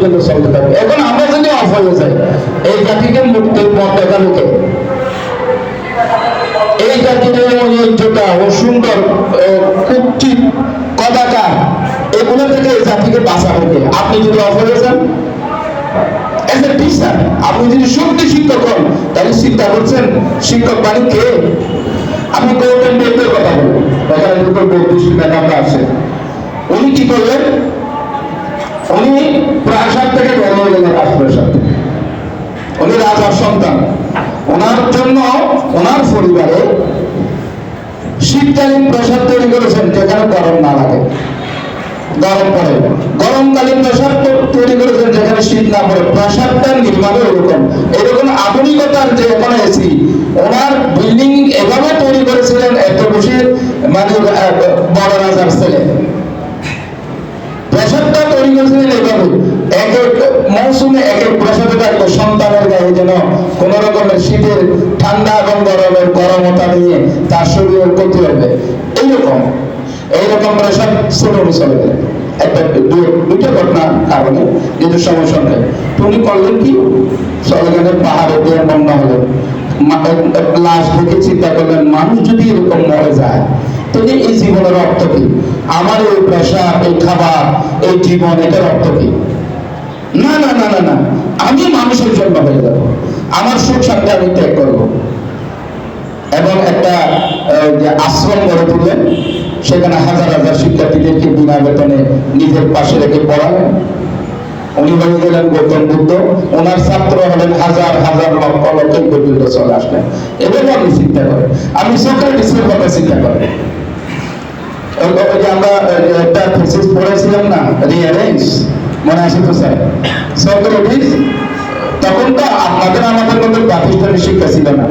পর্যন্ত চলতে থাকবে। এখন আমরা যদি অফ হয়ে যাই, এই জাতিকে মুক্তির পথ দেখানো কে? এই জাতির ঐতিহ্যটা ও সুন্দর কুৎসিত কদাকার এগুলো থেকে এই জাতিকে বাঁচাবে কে? আপনি যদি অফ হয়ে যান, এজ এ টিচার, আপনি যদি সত্যি শিক্ষক হন, তাহলে চিন্তা করছেন শিক্ষক মানে কে? আমি গৌতম বুদ্ধের কথা বলবো, এখানে দুটো বৌদ্ধিষ্ট নেতা আছে। উনি কি করলেন? উনি প্রাসাদ থেকে বড় হয়ে গেলেন রাজপ্রাসাদ। উনি রাজার সন্তান। ওনার জন্য ওনার পরিবারে শীতকালীন প্রাসাদ তৈরি করেছেন যেখানে গরম না লাগে, গরম পড়ে। গরমকালীন প্রাসাদ তৈরি করেছেন যেখানে শীত না পড়ে। প্রাসাদটার নির্মাণও এরকম আধুনিকতার যে এখন এসি, ওনার বিল্ডিং এভাবে তৈরি করেছিলেন, এত বেশি মানে বড় রাজার ছেলে প্রাসাদটা তৈরি করেছিলেন এভাবে। এক এক মৌসুমে এক এক প্রাসাদে থাকবে, সন্তানের গায়ে যেন কোন রকমের শীতের ঠান্ডা এবং গরমের গরমতা নিয়ে তার শরীরের ক্ষতি হবে। এইরকম প্রাসাদ ছোট চলে গেলেন একটা দুইটা ঘটনা কারণে, যেহেতু সময় সংখ্যায়। উনি করলেন কি, চলে গেলেন পাহাড়ে দিয়ে বন্যা হলেন, লাশ দেখে চিন্তা করলেন মানুষ যদি এরকম মরে যায় তাহলে এই জীবনের অর্থ কি? আমার এই প্রাসাদ, এই খাবার, এই জীবন, এটার অর্থ কি? না না না না না, আমি মানুষের জন্য হয়ে যাব, আমার সুখ শান্তি আমি ত্যাগ করবো। এবং একটা আশ্রম গড়ে তুললেন, সেখানে হাজার হাজার শিক্ষার্থীদেরকে বিনা বেতনে নিজের পাশে রেখে পড়ালেন। উনি হয়ে গেলেন গৌতম বুদ্ধ। ওনার ছাত্র হলেন হাজার হাজার লক্ষ লক্ষ পর্যন্ত চলে আসলেন। এবার আমি চিন্তা করি, আমি সক্রেটিসের কথা চিন্তা করি। আমরা একটা থিসিস পড়েছিলাম না, রিঅ্যারেঞ্জ, মনে আছে তো স্যার? সক্রেটিস তখন তো আপনাদের আমাদের মধ্যে প্রাতিষ্ঠানিক শিক্ষা ছিল না।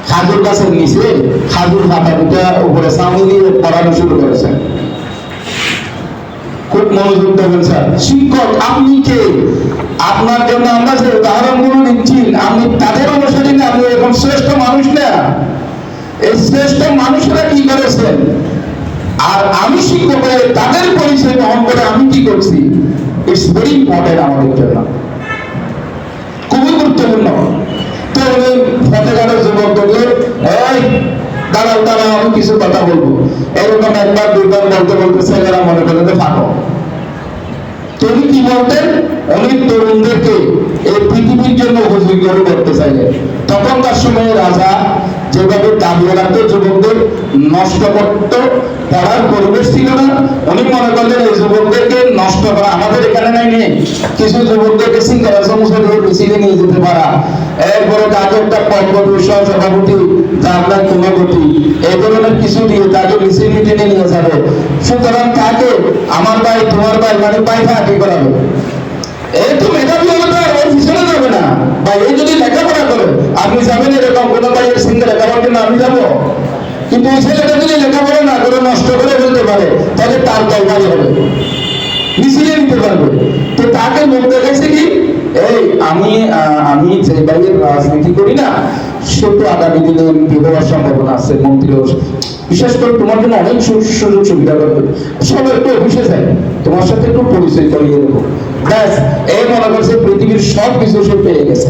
খাজুর গাছের নিচে খাজুর পাতা দুটা উপরে সামনে দিয়ে পড়ানো শুরু করেছেন। খুব মনোযোগ দেবেন স্যার। শিক্ষক আপনি কে? আপনার জন্য আমরা যে উদাহরণগুলো দিচ্ছি, আপনি তাদের অনুসারী না, আপনি এখন শ্রেষ্ঠ মানুষ না। এই শ্রেষ্ঠ মানুষরা কি করেছেন, আর আমি শিক্ষক হয়ে তাদের পরিচয় বহন করে আমি কি করছি, ইটস ভেরি ইম্পর্টেন্ট আমাদের জন্য, খুবই গুরুত্বপূর্ণ। তো উনি ফতেগাড়ের যুবকদেরকে, এই দাঁড়াও দাঁড়াও, আমি কিছু কথা বলবো, এরকম একবার দুইবার বলতে বলতে ছেলেরা মনে করে যে ফাঁকো। তিনি কি বলতেন, উনি তরুণদেরকে এই পৃথিবীর জন্য উপযোগী করে করতে চাইলেন। তখনকার সময়ে রাজা যেভাবে দাবিয়ে রাখতো, যুবকদের নষ্ট করত, পড়ার পরিবেশ ছিল না। উনি মনে করলেন এই যুবকদেরকে নষ্ট করা, আমাদের এখানে নাই নেই, কিছু যুবকদেরকে সিঙ্গারা সমস্যা দিয়ে মিছিলে নিয়ে যেতে পারা, এরপরে তাকে একটা পদপতি সভাপতি, আপনার কুমাপতি, এই ধরনের কিছু দিয়ে তাকে মিছিল মিটিংয়ে নিয়ে যাবে। সুতরাং তাকে আমার ভাই তোমার ভাই মানে পায়খা আঁকি করাবে। এই তো মেধাবী হলে তো ওর পিছনে যাবে না ভাই, এই যদি লেখাপড়া করে আপনি যাবেন, এরকম কোনো ভাইয়ের সঙ্গে লেখাপড়ার জন্য আমি যাবো। কিন্তু এই ছেলেটা যদি লেখাপড়া না করে নষ্ট করে ফেলতে পারে, তাহলে তার দলবাই হবে, মিছিলে নিতে পারবে। তো তাকে লোক দেখাইছে কি, এই আমি যে ভাইয়ের রাজনীতি করি না, সে তো আগামী দিনে এমপি হওয়ার সম্ভাবনা আছে, মন্ত্রী হওয়ার, বিশেষ করে তোমার জন্য অনেক সুযোগ সুবিধা করবে, সব একটু অফিসে যায়, তোমার সাথে একটু পরিচয় করিয়ে দেবো। ব্যাস, এই মনে করছে পৃথিবীর সব কিছু সে পেয়ে গেছে।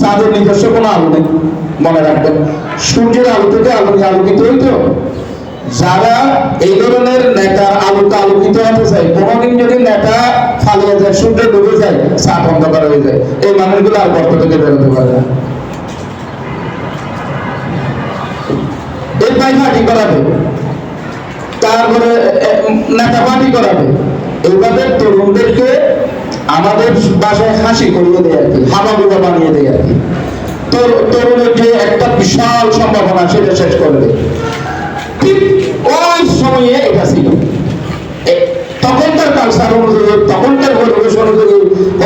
তাদের নিজস্ব কোনো আলো নেই, মনে রাখবেন। সূর্যের আলো থেকে আলো নিয়ে আলোকিত হইতো। যারা এই ধরনের নেতার আলোকে আলোকিত হতে চায়, কোনোদিন যদি নেতা ফালিয়ে যায়, সূর্য ডুবে যায়, চাপ অন্ধকার হয়ে যায়, এই মানুষগুলো আর গর্ত থেকে বেরোতে পারে না। এই পায়খাটি করাবে, তারপরে নেতা পার্টি করাবে, এইভাবে তরুণদেরকে আমাদের বাসায় হাসি করিয়ে দেয় আর কি, হাবাগুবা বানিয়ে দেয় আর কি। তরুণের যে একটা বিশাল সম্ভাবনা, সেটা শেষ করে দেয়। ঠিক ওই সময়ে এটা ছিল, তখনকার কালচার অনুযায়ী, তখনকার পরিবেশ অনুযায়ী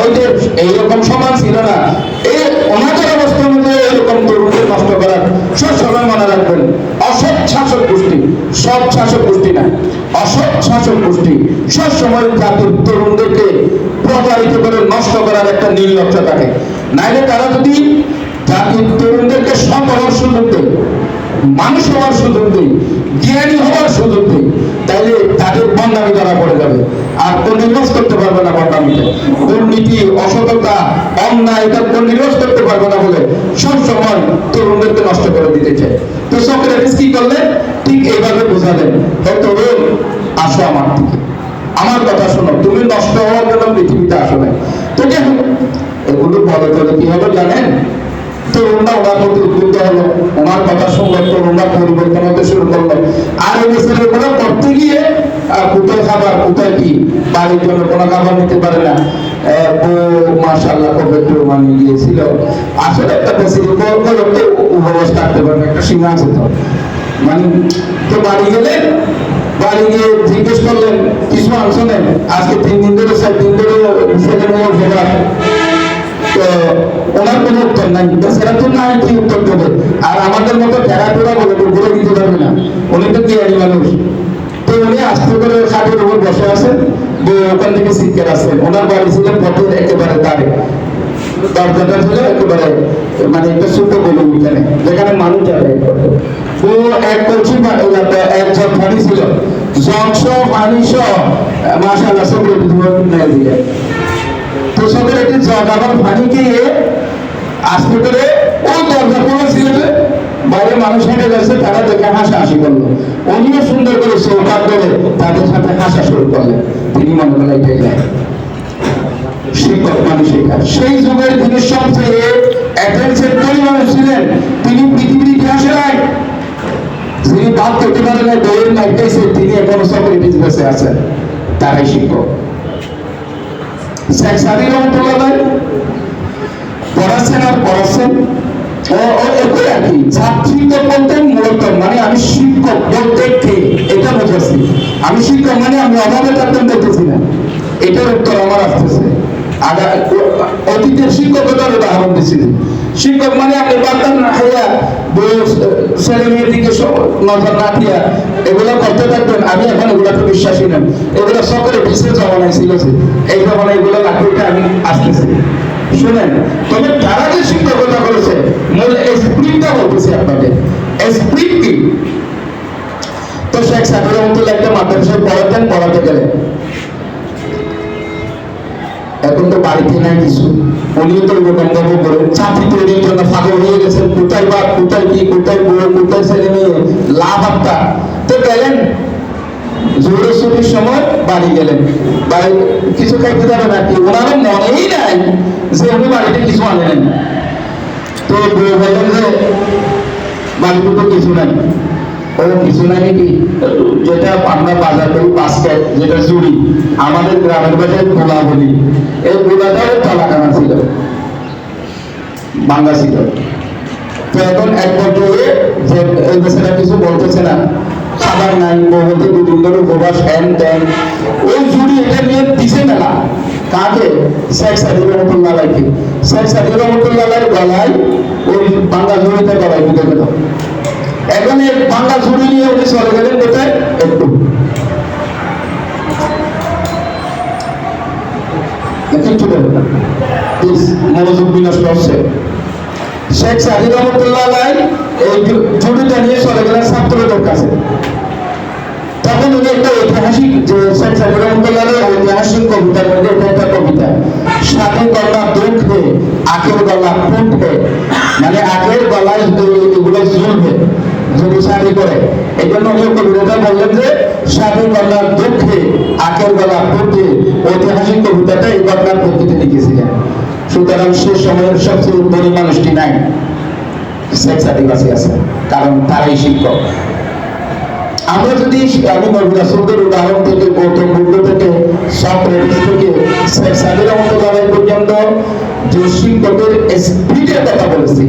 ওইদের এইরকম সমান ছিল না। এই ওনাদের অবস্থা অনুযায়ী এরকম তরুণদের নষ্ট করার সব সময় মনে রাখবেন, অসৎ শাসক গোষ্ঠী, সব শাসক গোষ্ঠী না, অসৎ শাসক গোষ্ঠী সব সময় জাতির তরুণদেরকে প্রতারিত করে নষ্ট করার একটা নীল লক্ষ্য থাকে। নাইলে তারা যদি জাতির তরুণদেরকে সব হওয়ার সুযোগ দেয়, মানুষ হওয়ার সুযোগ দেয়, জ্ঞানী হওয়ার সুযোগ দেয়, তাহলে তাদের বন্ধামি ধরা পড়ে যাবে। আর কন্টিনিউস করতে পারবে না বদনামিতে, দুর্নীতি, অসততা, অন্যায় এটা কন্টিনিউস করতে পারবে না বলে সব সময় তরুণদেরকে নষ্ট করে দিতে চায়। তো সক্রেটিস কি করলেন? ঠিক এইভাবে বোঝালেন, হে তরুণ আসো আমার দিকে, আমার কথা শোনো, তুমি নষ্ট হওয়ার জন্য পৃথিবীতে আসো না। তো যাই হোক, এগুলো বলে তোলে কি হলো জানেন? তরুণরা ওনার প্রতি উদ্বুদ্ধ হলো, ওনার কথা শুনলো, তরুণরা পরিবর্তন হতে শুরু করলো। আর এই বছরের পরে করতে গিয়ে কোথায় খাবার, কোথায় কি, বাড়ির জন্য কোনো খাবার নিতে পারে না। মাশাআল্লাহ কবে একটু মানে গিয়েছিল, আসলে একটা বেশি উপবাস থাকতে পারবে, একটা সীমা আছে তো। মানে তো বাড়ি গেলেন, বাড়ি গিয়ে জিজ্ঞেস করলেন কিছু অংশ নেন, আজকে 3 দিন ধরে 4 দিন ধরে সেখানে ভোগার। তো ওনার কোনো উত্তর নাই, সেটা তো নাই, কি উত্তর দেবে? আর আমাদের মতো টেরাটোরা বলে বলে দিতে পারবে না, উনি তো জ্ঞানী মানুষ। তো উনি আস্তে করে খাটের উপর বসে আছেন, ওখান থেকে শিক্ষার আসছেন। ওনার বাড়ি ছিল পথের একেবারে তারে, দরজাটা ছিল একেবারে মানে একটা ছোট গলি এখানে, যেখানে মানুষ যাতায়াত করতো। তো এক কলসি এক জগ পানি ছিল, জগস পানি সহ মাশাআল্লাহ সব দিয়ে। তো সবের একটি জগ আবার পানি খেয়ে আস্তে করে ওই দরজা খোলা ছিল, বাইরে মানুষ হেঁটে গেছে, তারা দেখে হাসাহাসি করলো। উনিও সুন্দর করে চৌকাট করে তাদের সাথে হাসা শুরু করলেন। তিনি মনে করলেন এটাই যায় শিক্ষক মানে শেখা। সেই যুগের তিনি সবচেয়ে অ্যাটেনশন মানুষ ছিলেন। তিনি পৃথিবীর ইতিহাসে নাই, যিনি বাদ করতে পারেন না, বইয়ের নাইটাইছে, তিনি এখনো সক্রেটিস বেঁচে আছেন, তারাই শিক্ষক। শেখ সাদী রহমতুল্লাহ পড়াচ্ছেন আর পড়াচ্ছেন, একই আর কি। ছাত্রীকে বলতেন মূলত মানে আমি শিক্ষক বলতে কে এটা বোঝাচ্ছি, আমি শিক্ষক মানে আমি অভাবে থাকতেন বলতেছি না, এটার উত্তর আমার আসতেছে। অতীতের শিক্ষকতার উদাহরণ দিচ্ছিলেন। শিক্ষক মানে আপনি বার্তান না খাইয়া ছেলে মেয়ের দিকে নজর না দিয়া এগুলো করতে থাকবেন। আমি এখন এগুলোকে বিশ্বাসী না, এগুলো সকলে বিশেষ জমানায় ছিল, এই জমানায় এগুলো লাগবে, আমি আসতেছি। শুনেন, তবে তারা যে শিক্ষকতা করেছে মূল স্প্রিটটা বলতেছি আপনাদের, স্প্রিট কি? তো শেখ সাদী রহমতুল্লাহ একটা মাদ্রাসায় পড়াতেন, পড়াতে গেলেন। এখন তো বাড়িতে নাই কিছু, উনিও তো গন্ধব করে চাকরি তৈরির জন্য পাগল হয়ে গেছেন, কোথায় বাপ, কোথায় কি, কোথায় বউ, কোথায় ছেলে মেয়ে, লাভ আত্মা। তো গেলেন জোরের ছুটির সময় বাড়ি গেলেন, বাড়ি কিছু খাইতে যাবে নাকি, ওনারও মনেই নাই যে উনি বাড়িতে কিছু আনেন। তো বউ বললেন যে বাড়িতে তো কিছু নাই। ও কিছু নাই নাকি, যেটা আমরা বাজার করি বাস্কেট, যেটা জুড়ি, আমাদের গ্রামের বাজারে গোলা বলি, এই গোলাটাও তালাকানা ছিল, ভাঙ্গা ছিল। তো এখন এক পর্যায়ে যে এই বেচারা কিছু বলতেছে না, খাবার নাই, বলতে 2 দিন ধরে উপবাস, হ্যান ত্যান, ওই জুড়ি এটা নিয়ে দিছে মেলা কাকে? শেখ সাদী রহমতুল্লাহ আলাইহি। শেখ সাদী রহমতুল্লাহ আলাইহির গলায় ওই ভাঙ্গা জুড়িতে গলায় ঢুকে গেল। এখন এই ভাঙ্গা ঝুড়ি নিয়ে উনি চলে গেলেন কোথায়? একটু মনোযোগ বিনষ্ট হচ্ছে। শেখ সাদী রহমতুল্লাহ আলাইহি এই ঝুড়িটা নিয়ে চলে গেলেন ছাত্রদের কাছে। তখন উনি একটা ঐতিহাসিক, যে শেখ সাদী রহমতুল্লাহ আলাইহি ঐতিহাসিক কবিতার মধ্যে এটা একটা কবিতা, সাথে গলা দুঃখ হে আখের গলা ফুট হে, মানে আখের গলায় এগুলো ঝুলবে যদি শাড়ি করে। এই জন্য কবিতা বললেন যে শাড়ি গলার দুঃখে আখের গলা ফুটে, ঐতিহাসিক কবিতাটা এই ঘটনার পদ্ধতিতে লিখেছিলেন। সুতরাং সে সময়ের সবচেয়ে ধনী মানুষটি নাই, শেখ সাদী বাঁচে আছে, কারণ তারাই শিক্ষক। আমরা যদি আমি বলবো রাসূলের উদাহরণ থেকে, গৌতম বুদ্ধ থেকে, সক্রেটিস থেকে শেখ সাদী রহমতুল্লাহ আলাইহি পর্যন্ত যে শিক্ষকের স্পিরিটের কথা বলেছি,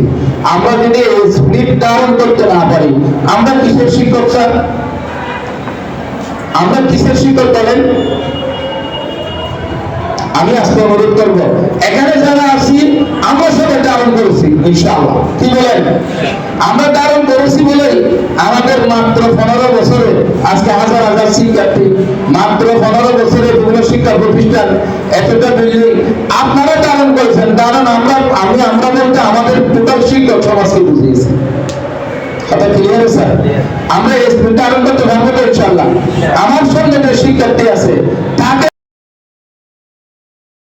আমরা যদি এই স্পিরিট ধারণ করতে না পারি, আমরা কিসের শিক্ষক স্যার? আমরা কিসের শিক্ষক বলেন? আমি আজকে অনুরোধ করব, এখানে যারা আছি আমরা সবাই ধারণ করেছি ইনশাআল্লাহ, কি বলেন? আমরা ধারণ করেছি বলে আমাদের মাত্র 15 বছরে আজকে হাজার হাজার শিক্ষার্থী, মাত্র 15 বছরে বিভিন্ন শিক্ষা প্রতিষ্ঠান, এতটা বিল্ডিং আপনারা ধারণ করেছেন। কারণ আমরা বলতে আমাদের টোটাল শিক্ষক সমাজকে বুঝিয়েছি। কথা ক্লিয়ার স্যার? আমরা ধারণ করতে পারবো তো ইনশাআল্লাহ। আমার সঙ্গে যে শিক্ষার্থী আছে